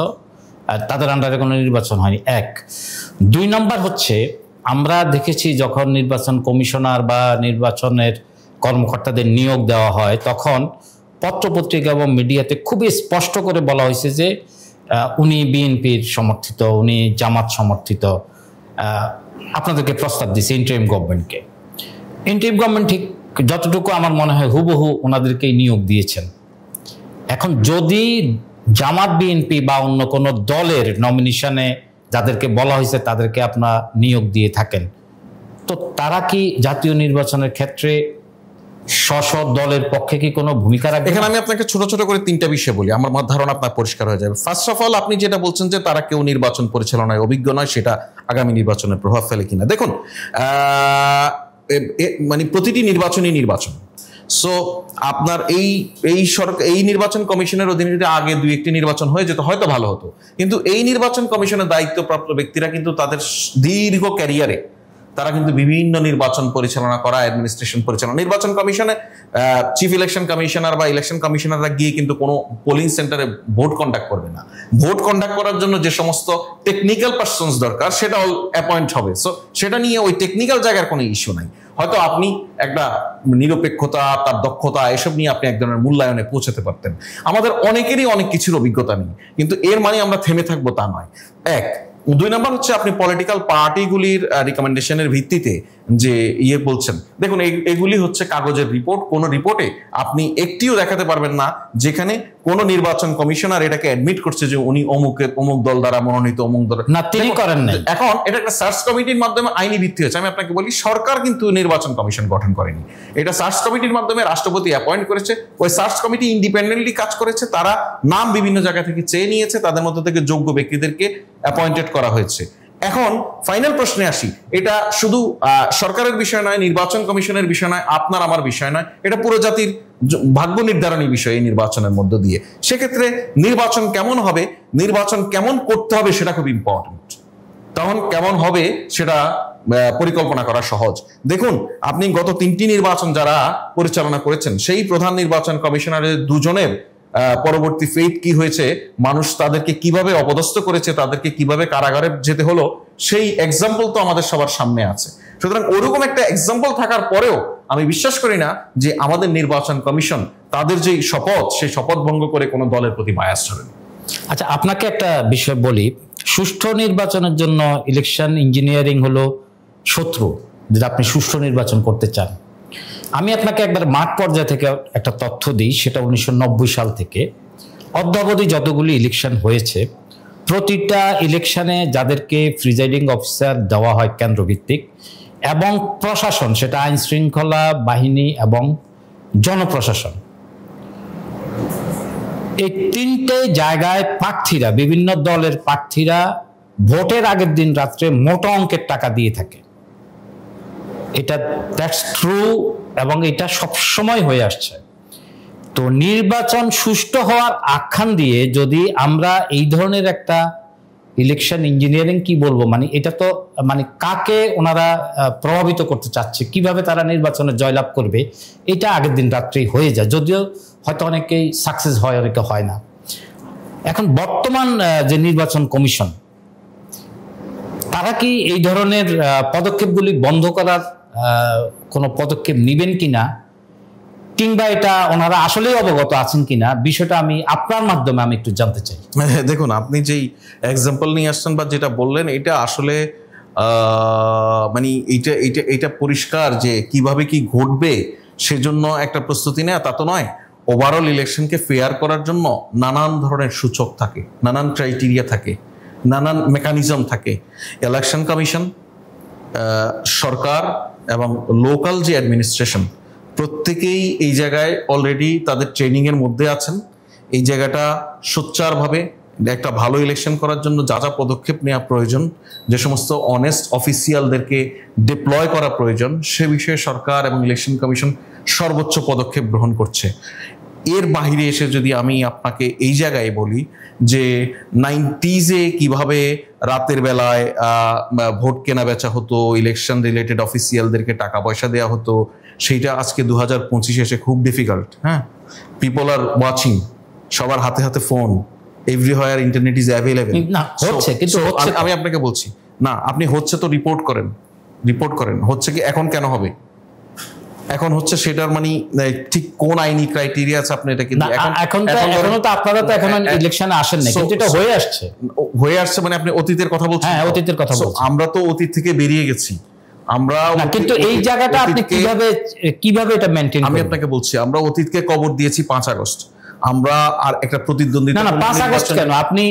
তাদের আন্ডারে কোনো নির্বাচন হয়নি। 1, 2 নম্বর হচ্ছে আমরা দেখেছি যখন নির্বাচন কমিশনার বা নির্বাচনের কর্মকর্তাদের নিয়োগ দেওয়া হয়, তখন পত্রপত্রিকা এবং মিডিয়াতে খুবই স্পষ্ট করে বলা হয়েছে যে উনি বিএনপির সমর্থিত, উনি জামাত সমর্থিত। আপনাদেরকে প্রস্তাব দিচ্ছে ইন্টারিম গভর্নমেন্টকে। ইন্টারিম গভর্নমেন্ট ঠিক যতটুকু আমার মনে হয় হুবহু ওনাদেরকেই নিয়োগ দিয়েছেন। এখন যদি জামাত, বিএনপি বা অন্য কোনো দলের নমিনেশনে যাদেরকে বলা হয়েছে তাদেরকে আপনারা নিয়োগ দিয়ে থাকেন, তো তারা কি জাতীয় নির্বাচনের ক্ষেত্রে স্ব দলের পক্ষে কি কোনো ভূমিকা রাখবে? এখানে আমি আপনাকে ছোট ছোট করে 3টা বিষয় বলি, আমার ধারণা আপনার পরিষ্কার হয়ে যাবে। ফার্স্ট অফ অল, আপনি যেটা বলছেন যে তারা কেউ নির্বাচন পরিচালনায় অভিজ্ঞ নয়, সেটা আগামী নির্বাচনের প্রভাব ফেলে কিনা। দেখুন, মানে প্রতিটি নির্বাচনই নির্বাচন। সো আপনার এই নির্বাচন কমিশনের অধীনে যদি আগে 2-1টি নির্বাচন হয়ে যেত হয়তো ভালো হতো, কিন্তু এই নির্বাচন কমিশনের দায়িত্বপ্রাপ্ত ব্যক্তিরা কিন্তু তাদের দীর্ঘ ক্যারিয়ারে তারা কিন্তু বিভিন্ন নির্বাচন পরিচালনা করা, অ্যাডমিনিস্ট্রেশন পরিচালনা, নির্বাচন কমিশনে চিফ ইলেকশন কমিশনার বা ইলেকশন কমিশনাররা গিয়ে কিন্তু কোনো পোলিং সেন্টারে ভোট কন্ডাক্ট করবে না। ভোট কন্ডাক্ট করার জন্য যে সমস্ত টেকনিক্যাল পারসনস দরকার সেটা অ্যাপয়েন্ট হবে। সো সেটা নিয়ে ওই টেকনিক্যাল জায়গার কোনো ইস্যু নাই। হয়তো আপনি একটা নিরপেক্ষতা, তার দক্ষতা এসব নিয়ে আপনি এক ধরনের মূল্যায়নে পৌঁছাতে পারতেন। আমাদের অনেকেরই অনেক কিছুর অভিজ্ঞতা নেই, কিন্তু এর মানে আমরা থেমে থাকবো তা নয়। এক, 2 নম্বর হচ্ছে আপনি পলিটিক্যাল পার্টিগুলির রিকমেন্ডেশনের ভিত্তিতে যে বলছেন, দেখুন এগুলি হচ্ছে কাগজের রিপোর্ট। কোন রিপোর্টে আপনি একটিও দেখাতে পারবেন না যেখানে কোন নির্বাচন কমিশনার এটাকে অ্যাডমিট করছে যে উনি অমুক দল দ্বারা মনোনীত, অমুক দল না, তিনি করেন নাই। এখন এটা একটা সার্চ কমিটির মাধ্যমে আইনি ভিত্তি হচ্ছে। আমি আপনাকে বলি, সরকার কিন্তু নির্বাচন কমিশন গঠন করেনি, এটা সার্চ কমিটির মাধ্যমে রাষ্ট্রপতি অ্যাপয়েন্ট করেছে। ওই সার্চ কমিটি ইন্ডিপেন্ডেন্টলি কাজ করেছে, তারা নাম বিভিন্ন জায়গা থেকে চেয়ে নিয়েছে, তাদের মধ্যে থেকে যোগ্য ব্যক্তিদেরকে অ্যাপয়েন্টেড করা হয়েছে। এখন ফাইনাল প্রশ্নে আসি, এটা শুধু সরকারের বিষয় নয়, নির্বাচন কমিশনের বিষয় নয়, আপনার আমার বিষয় নয়, এটা পুরো জাতির ভাগ্য নির্ধারণী বিষয় এই নির্বাচনের মধ্য দিয়ে। সেক্ষেত্রে নির্বাচন কেমন হবে, নির্বাচন কেমন করতে হবে সেটা খুব ইম্পর্টেন্ট। তখন কেমন হবে সেটা পরিকল্পনা করা সহজ। দেখুন, আপনি গত 3টি নির্বাচন যারা পরিচালনা করেছেন, সেই প্রধান নির্বাচন কমিশনারের 2 জনের পরবর্তী ফেট কি হয়েছে, মানুষ তাদেরকে কিভাবে অপদস্থ করেছে, তাদেরকে কিভাবে কারাগারে যেতে হলো, সেই এক্সাম্পল তো আমাদের সবার সামনে আছে। সুতরাং ওরকম একটা এক্সাম্পল থাকার পরেও আমি বিশ্বাস করি না যে আমাদের নির্বাচন কমিশন তাদের যে শপথ, সেই শপথ ভঙ্গ করে কোনো দলের প্রতি বায়াস হবে। আচ্ছা, আপনাকে একটা বিষয় বলি, সুষ্ঠু নির্বাচনের জন্য ইলেকশন ইঞ্জিনিয়ারিং হলো শত্রু, যেটা আপনি সুষ্ঠু নির্বাচন করতে চান। আমি আপনাকে একবার মাঠ পর্যায় থেকে একটা তথ্য দিই, সেটা 1990 সাল থেকে অদ্যাবধি যতগুলি ইলেকশন হয়েছে, প্রতিটা ইলেকশনে যাদেরকে প্রিজাইডিং অফিসার দেওয়া হয় কেন্দ্রভিত্তিক, এবং প্রশাসন, সেটা আইন শৃঙ্খলা বাহিনী এবং জনপ্রশাসন, এই 3টে জায়গায় প্রার্থীরা, বিভিন্ন দলের প্রার্থীরা ভোটের আগের দিন রাত্রে মোটা অঙ্কের টাকা দিয়ে থাকে। এটা দ্যাটস ট্রু, এবং এটা সবসময় হয়ে আসছে। তো নির্বাচন সুষ্ঠু হওয়ার আখ্যান দিয়ে যদি আমরা এই ধরনের একটা ইলেকশন ইঞ্জিনিয়ারিং, কি বলবো, মানে এটা তো মানে কাকে ওনারা প্রভাবিত করতে চাচ্ছে, কিভাবে তারা নির্বাচনে জয়লাভ করবে, এটা আগের দিন রাত্রেই হয়ে যায়। যদিও হয়তো অনেকেই সাকসেস হয়, অনেকে হয় না। এখন বর্তমান যে নির্বাচন কমিশন, তারা কি এই ধরনের পদক্ষেপগুলি বন্ধ করার কোনো পদক্ষেপ নেবেন কিনা, কিংবা এটা ওনারা আসলেই অবগত আছেন কিনা, বিষয়টা আমি আপনার মাধ্যমে আমি একটু জানতে চাই। দেখুন, আপনি যেই এক্সাম্পল নিয়ে আসছেন বা যেটা বললেন, এটা আসলে মানে এইটা পরিষ্কার যে কিভাবে কি ঘটবে সেজন্য একটা প্রস্তুতি নেওয়া তা তো নয়। ওভারঅল ইলেকশনকে ফেয়ার করার জন্য নানান ধরনের সূচক থাকে, নানান ক্রাইটেরিয়া থাকে, নানান মেকানিজম থাকে। ইলেকশন কমিশন, সরকার এবং লোকাল যে অ্যাডমিনিস্ট্রেশন, প্রত্যেকেই এই জায়গায় অলরেডি তাদের ট্রেনিং এর মধ্যে আছেন। এই জায়গাটা সোচ্চারভাবে একটা ভালো ইলেকশন করার জন্য যা যা পদক্ষেপ নেওয়া প্রয়োজন, যে সমস্ত অনেস্ট অফিসিয়ালদেরকে ডিপ্লয় করা প্রয়োজন, সে বিষয়ে সরকার এবং ইলেকশন কমিশন সর্বোচ্চ পদক্ষেপ গ্রহণ করছে। এর বাহিরে এসে যদি আমি আপনাকে এই জায়গায় বলি যে 90s-এ কিভাবে রাতের বেলায় ভোট কেনা বেচা হতো, ইলেকশন রিলেটেড অফিসিয়ালদেরকে টাকা পয়সা দেওয়া হতো, সেইটা আজকে 2025 এসে খুব ডিফিকাল্ট। হ্যাঁ, পিপল আর ওয়াচিং, সবার হাতে হাতে phone, everywhere internet is available. আমি আপনাকে বলছি না, আপনি হচ্ছে তো রিপোর্ট করেন, হচ্ছে কি এখন কেন হবে, এখন হচ্ছে সেটার মানে ঠিক কোন আইনি ক্রাইটেরিয়া আছে আপনি এটা কিন্তু এখনো তো আপনারা তো এখন ইলেকশনে আসেন না, কিন্তু এটা হয়ে আসছে মানে আপনি অতীতের কথা বলছেন। হ্যাঁ, অতীতের কথা বলছি। আমরা তো অতীত থেকে বেরিয়ে গেছি, আমরা কিন্তু এই জায়গাটা আপনি কিভাবে এটা মেইনটেইন, আমি আপনাকে বলছি, আমরা অতীতকে কবর দিয়েছি 5 আগস্ট। আমরা আর একটা প্রতিদ্বন্দ্বিতা, না 5 আগস্ট কেন, আপনি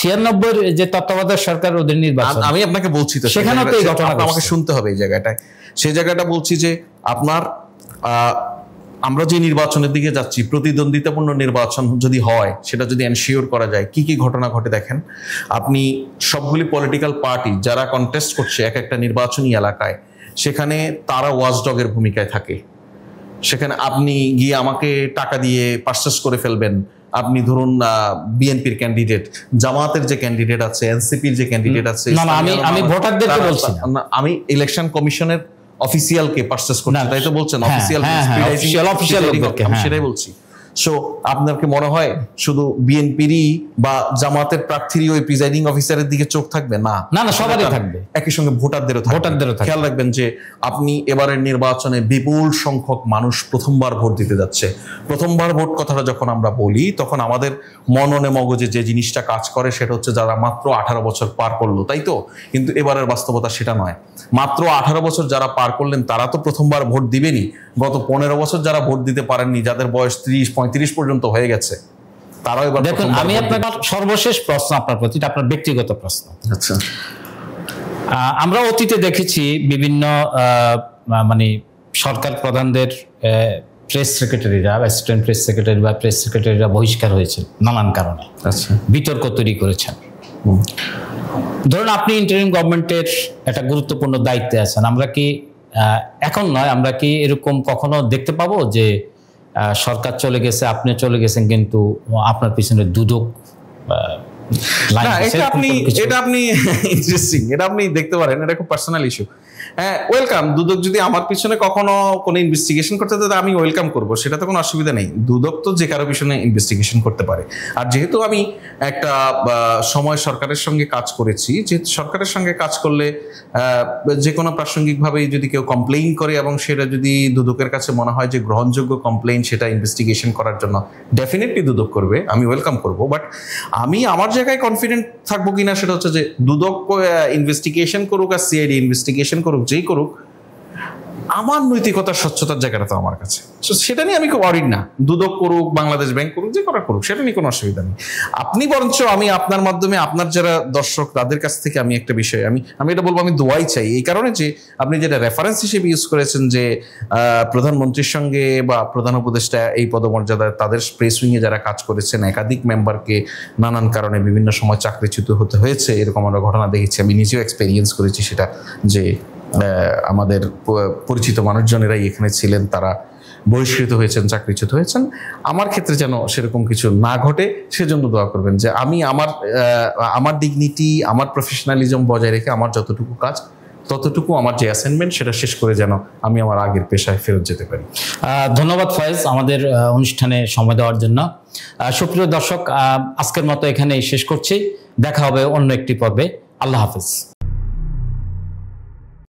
96 যে তত্ত্বাবধায়ক সরকার ওদের নির্বাচন, আমি আপনাকে বলছি তো সেখানে তো এই ঘটনা আমাকে শুনতে হবে এই জায়গাটায়। সেই জায়গাটা বলছি যে আপনার আমরা যে নির্বাচনের দিকে যাচ্ছি, প্রতিদ্বন্দ্বিতাপূর্ণ নির্বাচন যদি হয়, সেটা যদি এনশিওর করা যায়, কি কি ঘটনা ঘটে দেখেন। আপনি সবগুলি পলিটিক্যাল পার্টি যারা কন্টেস্ট করছে এক একটা নির্বাচনী এলাকায়, সেখানে তারা ওয়াচডগের ভূমিকায় থাকে। সেখানে আপনি গিয়ে আমাকে টাকা দিয়ে পারচেস করে ফেলবেন। আপনি ধরুন বিএনপির ক্যান্ডিডেট, জামাতের যে ক্যান্ডিডেট আছে, এনসিপির যে ক্যান্ডিডেট আছে, আমি ভোটারদেরকে বলছি না, আমি ইলেকশন কমিশনের অফিসিয়ালকে পারচেস করছি, তাই তো বলছেন? অফিসিয়াল, সেটাই বলছি। সো আপনাকে মনে হয় শুধু বিএনপিরই বা জামাতের প্রার্থীরই ওই প্রিজাইডিং অফিসারের দিকে চোখ থাকবে? না, না না, সবারই থাকবে, একই সঙ্গে ভোটারদেরও থাকবে। খেয়াল রাখবেন যে আপনি এবারের নির্বাচনে বিপুল সংখ্যক মানুষ প্রথমবার ভোট দিতে যাচ্ছে। প্রথমবার ভোট কথাটা যখন আমরা বলি তখন আমাদের মননে মগজে যে জিনিসটা কাজ করে সেটা হচ্ছে যারা মাত্র 18 বছর পার করলো, তাই তো? কিন্তু এবারের বাস্তবতা সেটা নয়। মাত্র 18 বছর যারা পার করলেন তারা তো প্রথমবার ভোট দিবেনই। গত 15 বছর যারা ভোট দিতে পারেননি, যাদের বয়স 30-35 পর্যন্ত হয়ে গেছে, তারাও এবার দেখুন, আমি আপনার সর্বশেষ প্রশ্ন আপনার প্রতি, আপনার ব্যক্তিগত প্রশ্ন। আচ্ছা, আমরা অতীতে দেখেছি বিভিন্ন মানে সরকার প্রধানদের প্রেস সেক্রেটারিরা, অ্যাসিস্ট্যান্ট প্রেস সেক্রেটারি বা প্রেস সেক্রেটারিরা বহিষ্কার হয়েছে নানান কারণে। আচ্ছা, বিতর্ক তৈরি করেছেন। ধরুন আপনি ইন্টারিম গভর্নমেন্টের একটা গুরুত্বপূর্ণ দায়িত্বে আছেন, আমরা কি এখন নয়, আমরা কি এরকম কখনো দেখতে পাবো যে সরকার চলে গেছে, আপনি চলে গেছেন, কিন্তু আপনার পিছনে দুদক এটা আপনি ইন্টারেস্টিং, এটা আপনি দেখতে পারেন, এটা খুব পার্সোনাল ইস্যু। হ্যাঁ, ওয়েলকাম। দুদক যদি আমার পিছনে কখনো কোনো ইনভেস্টিগেশন করতে দেয় আমি ওয়েলকাম করব, সেটা তো কোনো অসুবিধা নেই। দুদক তো যে কারো পিছনে ইনভেস্টিগেশন করতে পারে। আর যেহেতু আমি একটা সময় সরকারের সঙ্গে কাজ করেছি, যেহেতু সরকারের সঙ্গে কাজ করলে যে কোনো প্রাসঙ্গিকভাবেই যদি কেউ কমপ্লেইন করে এবং সেটা যদি দুদকের কাছে মনে হয় যে গ্রহণযোগ্য কমপ্লেইন, সেটা ইনভেস্টিগেশন করার জন্য ডেফিনেটলি দুদক করবে, আমি ওয়েলকাম করব। বাট আমি আমার জায়গায় কনফিডেন্ট থাকবো কিনা সেটা হচ্ছে যে দুদক ইনভেস্টিগেশন করুক আর সিআইডি ইনভেস্টিগেশন করুক, যেই করুক, আমার নৈতিকতার স্বচ্ছতার জায়গাটা তো আমার কাছে, সেটা নিয়ে আমি খুব অরিড না। দুদক করুক, বাংলাদেশ ব্যাংক করুক, যে করা করুক, সেটা নিয়ে কোনো অসুবিধা নেই। আপনি বরঞ্চ আমি আপনার মাধ্যমে আপনার যারা দর্শক তাদের কাছ থেকে আমি একটা বিষয় আমি এটা বলবো, আমি দোয়াই চাই এই কারণে যে আপনি যেটা রেফারেন্স হিসেবে ইউজ করেছেন যে প্রধানমন্ত্রীর সঙ্গে বা প্রধান উপদেষ্টা এই পদমর্যাদায় তাদের প্রেস উইংয়ে যারা কাজ করেছেন, একাধিক মেম্বারকে নানান কারণে বিভিন্ন সময় চাকরিচ্যুত হতে হয়েছে, এরকম আমরা ঘটনা দেখেছি। আমি নিজেও এক্সপেরিয়েন্স করেছি সেটা, যে আমাদের পরিচিত মানুষজনেরাই এখানে ছিলেন, তারা বহিষ্কৃত হয়েছেন, চাকরিচ্যুত হয়েছেন। আমার ক্ষেত্রে যেন সেরকম কিছু না ঘটে, সেজন্য দোয়া করবেন যে আমি আমার ডিগনিটি, আমার প্রফেশনালিজম বজায় রেখে আমার যতটুকু কাজ ততটুকু আমার যে অ্যাসাইনমেন্ট সেটা শেষ করে যেন আমি আমার আগের পেশায় ফেরত যেতে পারি। ধন্যবাদ ফয়েজ আমাদের অনুষ্ঠানে সময় দেওয়ার জন্য। সুপ্রিয় দর্শক, আজকের মতো এখানেই শেষ করছি। দেখা হবে অন্য একটি পর্বে। আল্লাহ হাফেজ।